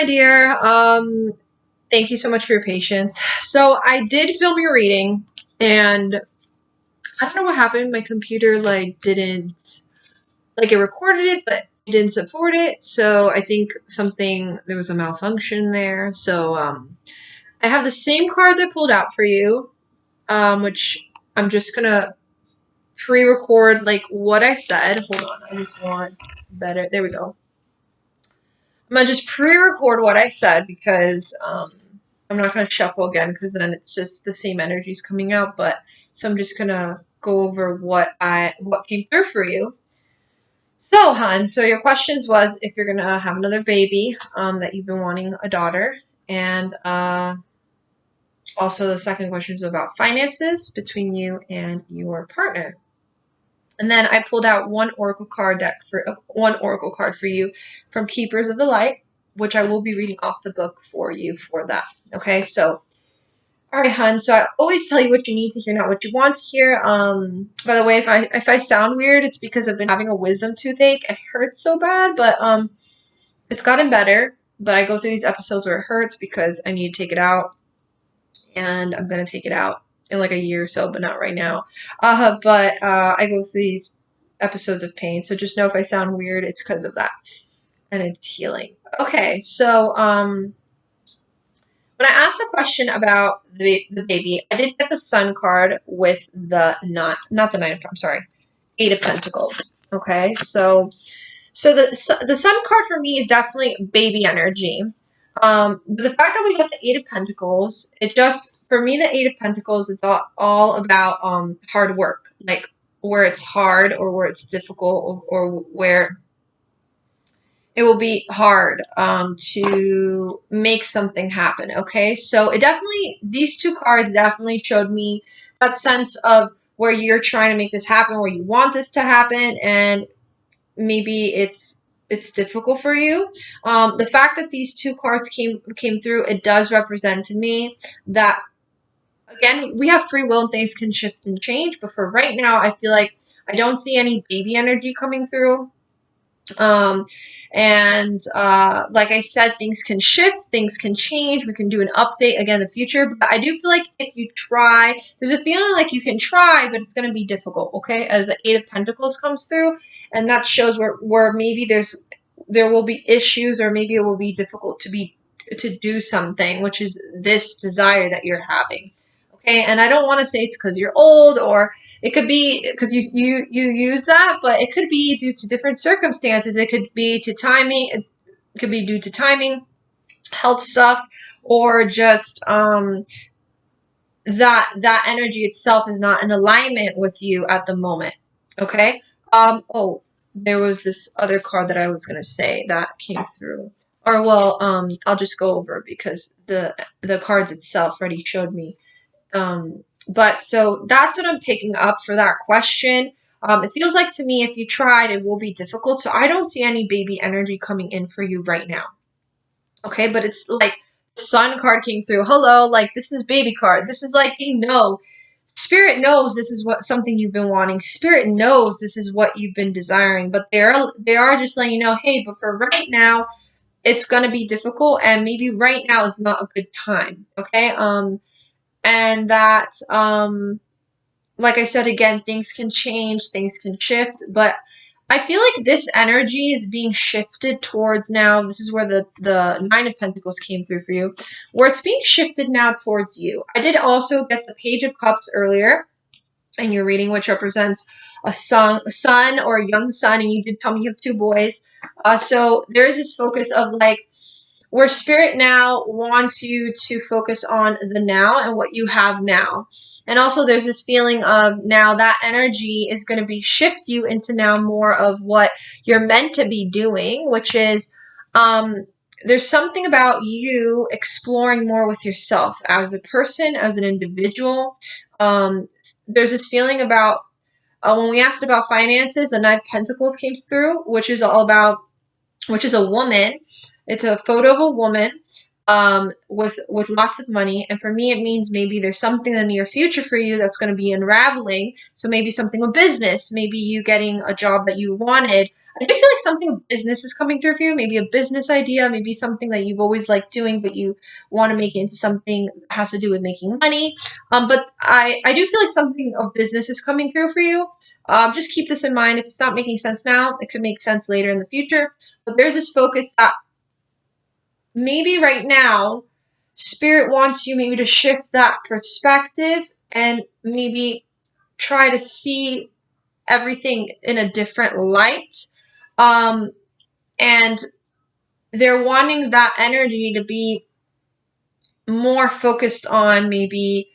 my dear. Thank you so much for your patience. So I did film your reading, and I don't know what happened. My computer didn't it recorded it, but it didn't support it. So I think there was a malfunction there. So I have the same cards I pulled out for you, which I'm just gonna pre-record what I said. Hold on, I just want better. There we go. I'm gonna just pre-record what I said because I'm not gonna shuffle again because then it's just the same energies coming out. But so I'm just gonna go over what came through for you. So, hon, so your questions was if you're gonna have another baby, that you've been wanting a daughter, and also the second question is about finances between you and your partner. And then I pulled out one oracle card for you from Keepers of the Light, which I will be reading off the book for you for that. Okay, so all right, hun. So I always tell you what you need to hear, not what you want to hear. By the way, if I sound weird, it's because I've been having a wisdom toothache. It hurts so bad, but it's gotten better. But I go through these episodes where it hurts because I need to take it out, and I'm gonna take it out in like a year or so, but not right now. But I go through these episodes of pain, so just know if I sound weird, it's because of that, and it's healing. Okay, so when I asked a question about the baby, I did get the Sun card with the not the Nine of I'm sorry, Eight of Pentacles. Okay, so the Sun card for me is definitely baby energy. But the fact that we got the Eight of Pentacles, it just, for me, the Eight of Pentacles, it's all about hard work, like where it's hard or where it's difficult or where it will be hard to make something happen. Okay, so these two cards definitely showed me that sense of where you're trying to make this happen, where you want this to happen, and maybe it's difficult for you. The fact that these two cards came through, it does represent to me that, again, we have free will and things can shift and change, but for right now, I feel like I don't see any baby energy coming through. Like I said, things can shift, things can change. We can do an update again in the future, but I do feel like if you try, there's a feeling like you can try, but it's going to be difficult. Okay, as the Eight of Pentacles comes through, and that shows where maybe there will be issues, or maybe it will be difficult to do something, which is this desire that you're having. Okay, and I don't want to say it's because you're old, or it could be because you use that, but it could be due to different circumstances. It could be to timing. It could be due to timing, health stuff, or just that energy itself is not in alignment with you at the moment. Okay. Oh, there was this other card that I was gonna say that came through. Or well, I'll just go over because the cards itself already showed me. But so that's what I'm picking up for that question. It feels like to me, if you tried, it will be difficult. So I don't see any baby energy coming in for you right now. Okay, but it's like the Sun card came through. Hello, like this is baby card. This is like, Spirit knows this is something you've been wanting. Spirit knows this is what you've been desiring. But they are just letting you know, hey, but for right now, it's gonna be difficult, and maybe right now is not a good time. Okay, and that, like I said again, things can change, things can shift, but I feel like this energy is being shifted towards now. This is where the Nine of Pentacles came through for you, where it's being shifted now towards you. I did also get the Page of Cups earlier in your reading, which represents a son or a young son, and you did tell me you have two boys. So there is this focus of where Spirit now wants you to focus on the now and what you have now. And also there's this feeling of now that energy is going to shift you into now more of what you're meant to be doing, which is there's something about you exploring more with yourself as a person, as an individual. There's this feeling about when we asked about finances, the Nine of Pentacles came through, which is a woman. It's a photo of a woman with lots of money. And for me, it means maybe there's something in the near future for you that's going to be unraveling. So maybe something with business, maybe you getting a job that you wanted. I do feel like something with business is coming through for you, maybe a business idea, maybe something that you've always liked doing, but you want to make it into something that has to do with making money. But I do feel like something of business is coming through for you. Just keep this in mind. If it's not making sense now, it could make sense later in the future. But there's this focus that maybe right now, Spirit wants you maybe to shift that perspective and maybe try to see everything in a different light. And they're wanting that energy to be more focused on maybe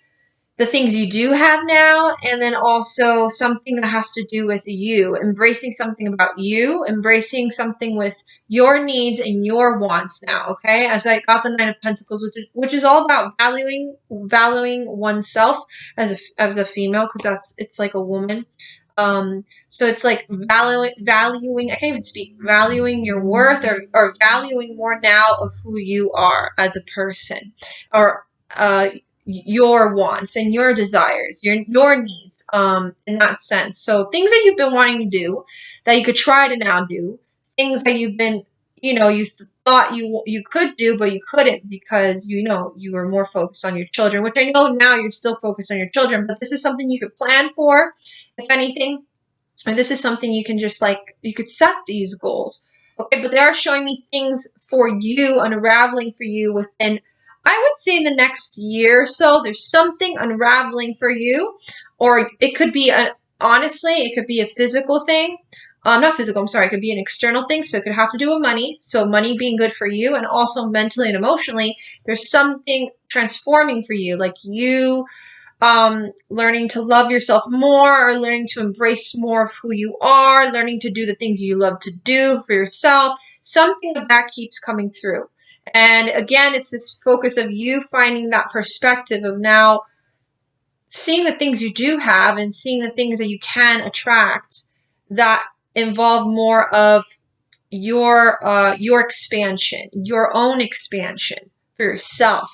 the things you do have now, and then also something that has to do with you, embracing something about you, embracing something with your needs and your wants now, okay? As I got the Nine of Pentacles, which is all about valuing oneself as a female, because it's like a woman. So it's like valuing, I can't even speak, valuing your worth, or valuing more now of who you are as a person, or your wants and your desires, your needs, in that sense. So things that you've been wanting to do that you could try to now do, things that you've been, you thought you could do, but you couldn't because, you were more focused on your children, which I know now you're still focused on your children, but this is something you could plan for, if anything. And this is something you can just you could set these goals. Okay, but they are showing me things for you, unraveling for you within, I would say, in the next year or so. There's something unraveling for you, or it could be honestly, it could be a physical thing. Not physical, I'm sorry, it could be an external thing. So it could have to do with money. So money being good for you, and also mentally and emotionally, there's something transforming for you, like you learning to love yourself more, or learning to embrace more of who you are, learning to do the things you love to do for yourself. Something of that keeps coming through. And again, it's this focus of you finding that perspective of now seeing the things you do have and seeing the things that you can attract that involve more of your expansion, your own expansion for yourself.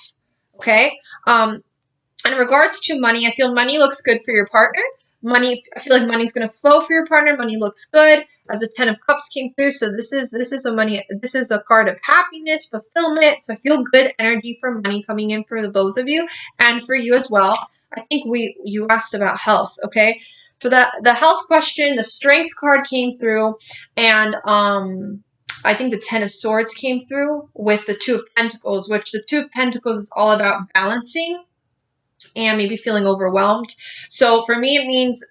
Okay? In regards to money, I feel money looks good for your partner. I feel like money's going to flow for your partner. Money looks good. As the Ten of Cups came through, so this is a card of happiness, fulfillment. So I feel good energy for money coming in for the both of you, and for you as well. I think you asked about health, okay? For the health question, the Strength card came through, and I think the Ten of Swords came through with the Two of Pentacles, which the Two of Pentacles is all about balancing and maybe feeling overwhelmed. So for me, it means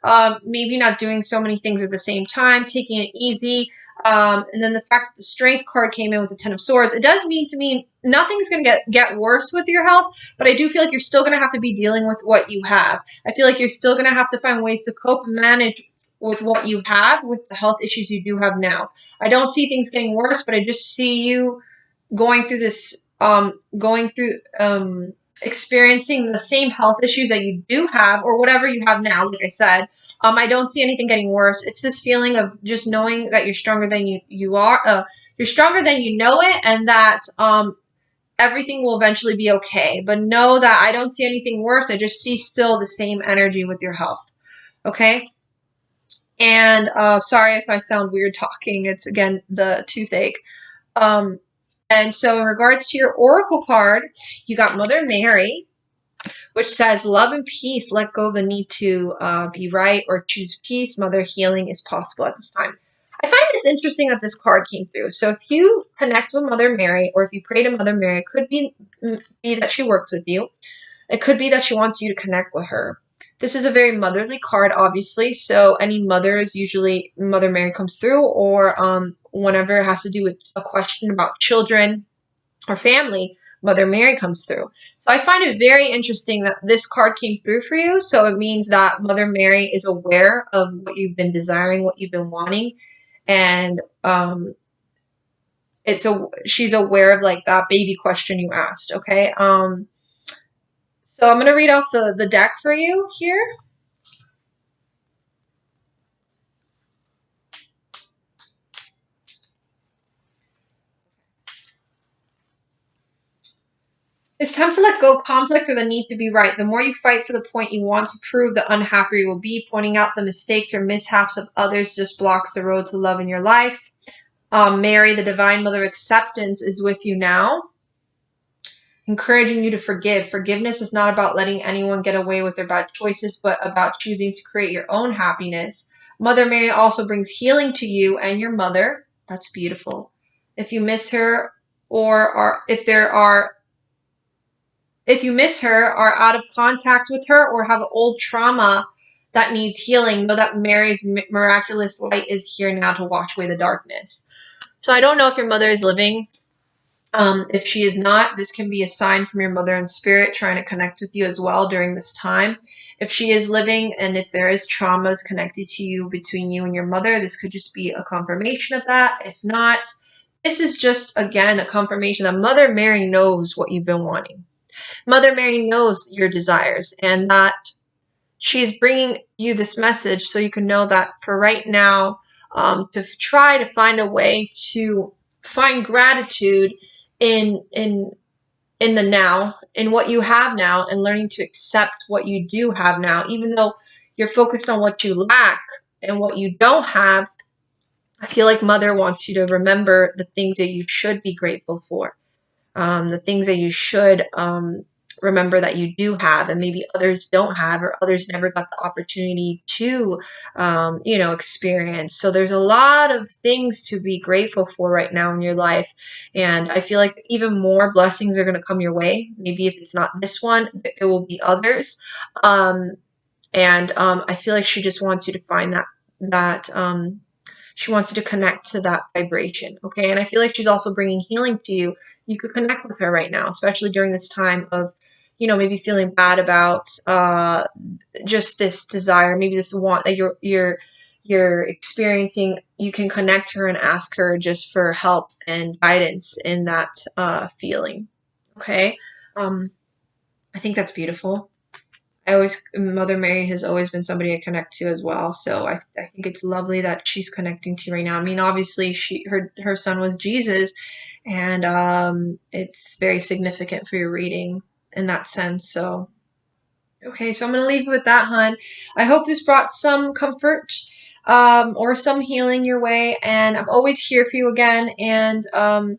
maybe not doing so many things at the same time, taking it easy. And then the fact that the Strength card came in with the Ten of Swords, it does mean to me nothing's going to get worse with your health, but I do feel like you're still going to have to be dealing with what you have. I feel like you're still going to have to find ways to cope and manage with what you have, with the health issues you do have now. I don't see things getting worse, but I just see you going through this, experiencing the same health issues that you do have, or whatever you have now. Like I said, I don't see anything getting worse. It's this feeling of just knowing that you're stronger than you are. You're stronger than you know it, and that everything will eventually be okay. But know that I don't see anything worse. I just see still the same energy with your health. Okay. And sorry if I sound weird talking. It's again the toothache. And so in regards to your oracle card, you got Mother Mary, which says, love and peace, let go of the need to be right or choose peace. Mother healing is possible at this time. I find this interesting that this card came through. So if you connect with Mother Mary, or if you pray to Mother Mary, it could be that she works with you. It could be that she wants you to connect with her. This is a very motherly card, obviously. So any mothers, usually Mother Mary comes through, or whenever it has to do with a question about children or family, Mother Mary comes through. So I find it very interesting that this card came through for you. So it means that Mother Mary is aware of what you've been desiring, what you've been wanting, and she's aware of like that baby question you asked. Okay. So I'm gonna read off the deck for you here. It's time to let go of conflict or the need to be right. The more you fight for the point you want to prove, the unhappier you will be. Pointing out the mistakes or mishaps of others just blocks the road to love in your life. Mary, the Divine Mother of Acceptance, is with you now, encouraging you to forgive. Forgiveness is not about letting anyone get away with their bad choices, but about choosing to create your own happiness. Mother Mary also brings healing to you and your mother. That's beautiful. If you miss her if you miss her, are out of contact with her, or have old trauma that needs healing, know that Mary's miraculous light is here now to wash away the darkness. So I don't know if your mother is living. If she is not, this can be a sign from your mother in spirit trying to connect with you as well during this time. If she is living and if there is traumas connected to you between you and your mother, this could just be a confirmation of that. If not, this is just, again, a confirmation that Mother Mary knows what you've been wanting. Mother Mary knows your desires and that she is bringing you this message so you can know that for right now, to try to find a way to find gratitude in the now, in what you have now, and learning to accept what you do have now, even though you're focused on what you lack and what you don't have. I feel like Mother wants you to remember the things that you should be grateful for, the things that you should remember that you do have and maybe others don't have, or others never got the opportunity to experience. So there's a lot of things to be grateful for right now in your life, and I feel like even more blessings are going to come your way. Maybe if it's not this one, it will be others. I feel like she just wants you to find that she wants you to connect to that vibration, okay? And I feel like she's also bringing healing to you. You could connect with her right now, especially during this time of, maybe feeling bad about just this desire, maybe this want that you're experiencing. You can connect her and ask her just for help and guidance in that feeling, okay? I think that's beautiful. Mother Mary has always been somebody I connect to as well. So I think it's lovely that she's connecting to you right now. I mean, obviously her son was Jesus, and it's very significant for your reading in that sense. So, okay, so I'm going to leave you with that, hon. I hope this brought some comfort, or some healing your way, and I'm always here for you again. And,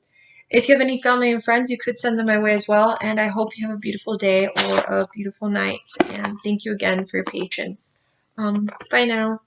if you have any family and friends, you could send them my way as well. And I hope you have a beautiful day or a beautiful night. And thank you again for your patience. Bye now.